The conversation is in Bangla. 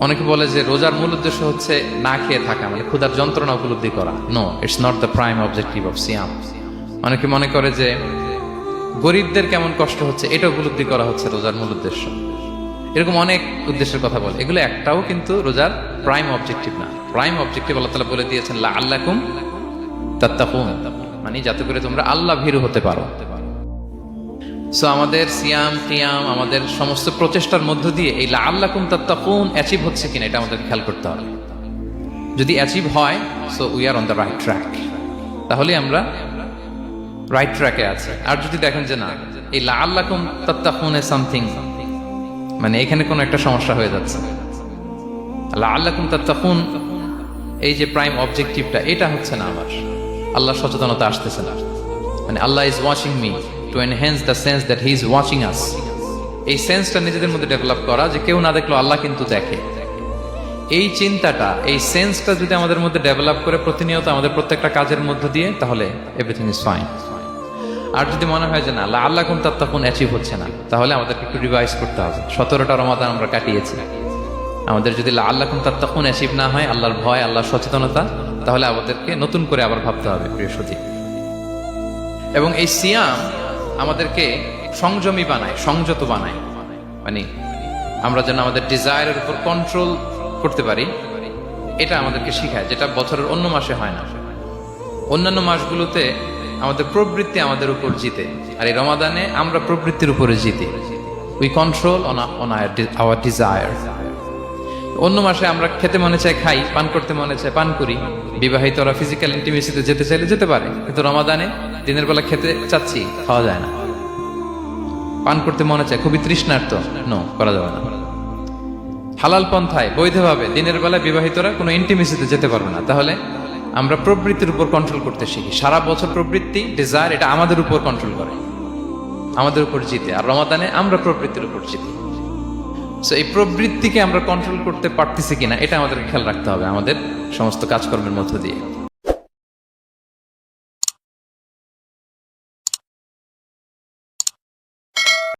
অনেকে বলে যে রোজার মূল উদ্দেশ্য হচ্ছে না খেয়ে থাকা, মানে ক্ষুধার যন্ত্রণা উপলব্ধি করা। No, it's not the prime objective of সিয়াম। অনেকে মনে করে যে গরিবদের কেমন কষ্ট হচ্ছে এটা উপলব্ধি করা হচ্ছে রোজার মূল উদ্দেশ্য। এরকম অনেক উদ্দেশ্যের কথা বলে, এগুলো একটাও কিন্তু রোজার প্রাইম অবজেক্টিভ না। প্রাইম অবজেক্টিভ আল্লাহ তাআলা বলে দিয়েছেন লাআল্লাকুম তাত্তাকুন, মানে যাতে করে তোমরা আল্লাহ ভীরু হতে পারো। সো আমাদের সিয়াম কিয়াম, আমাদের সমস্ত প্রচেষ্টার মধ্য দিয়ে এই লাআল্লাকুম তাত্তাকুন অ্যাচিভ হচ্ছে কিনা এটা আমাদের খেয়াল করতে হবে। যদি অ্যাচিভ হয়, so we are on the right track, তাহলে আমরা রাইট ট্র্যাকে আছে। আর যদি দেখেন যে না, এই লাআল্লাকুম তাত্তাকুন এ সামথিং, মানে এখানে কোনো একটা সমস্যা হয়ে যাচ্ছে, লাআল্লাকুম তাত্তাকুন এই যে প্রাইম অবজেক্টিভটা এটা হচ্ছে না, আমার আল্লাহ সচেতনতা আসতেছে না, মানে Allah is watching me to enhance the sense that he is watching us. এই সেন্সটা নিজেদের মধ্যে ডেভেলপ করা যে কেউ না দেখলেও আল্লাহ কিন্তু দেখে। এই চিন্তাটা, এই সেন্সটা যদি আমাদের মধ্যে ডেভেলপ করে প্রতিনিয়ত আমাদের প্রত্যেকটা কাজের মধ্য দিয়ে, তাহলে এভরিথিং ইজ ফাইন। আর যদি মনে হয় যে না লাআল্লাকুম তাত্তাকুন অ্যাচিভ হচ্ছে না, তাহলে আমাদেরকে একটু রিভাইজ করতে হবে। 17টা রমাদান আমরা কাটিয়েছি, আমাদের যদি লাআল্লাকুম তাত্তাকুন অ্যাচিভ না হয়, আল্লাহর ভয়, আল্লাহর সচেতনতা, তাহলে আমাদেরকে নতুন করে আবার ভাবতে হবে প্রিয় সুধী। এবং এই সিয়াম আমাদেরকে সংযমী বানায়, সংযত বানায়, মানে আমরা যেন আমাদের ডিজায়ারের উপর কন্ট্রোল করতে পারি, এটা আমাদেরকে শিখায়, যেটা বছরের অন্য মাসে হয় না। অন্যান্য মাসগুলোতে আমাদের প্রবৃত্তি আমাদের উপর জিতে, আর এই রমাদানে আমরা প্রবৃত্তির উপরে জিতি। We control on our desire. অন্য মাসে আমরা খেতে মনে চায় খাই, পান করতে মনে চায় পান করি, বিবাহিতরা ফিজিক্যাল ইন্টিমেসিতে যেতে চাইলে যেতে পারে, কিন্তু রমাদানে দিনের বেলা খেতে চাচ্ছি, খাওয়া যায় না। পান করতে মনে চায়, খুবই তৃষ্ণার্ত, নো, করা যাবে না। হালাল পন্থায় বৈধভাবে দিনের বেলা বিবাহিতরা কোনো ইন্টিমেসিতে যেতে পারবে না। তাহলে আমরা প্রবৃত্তির উপর কন্ট্রোল করতে শিখি। সারা বছর প্রবৃত্তি, ডিজায়ার, এটা আমাদের উপর কন্ট্রোল করে, আমাদের উপর জিতে, আর রমাদানে আমরা প্রবৃত্তির উপর জিতি। সো এই প্রবৃত্তিকে আমরা কন্ট্রোল করতে পারতেছি কিনা এটা আমাদের খেয়াল রাখতে হবে আমাদের সমস্ত কাজকর্মের মধ্য দিয়ে।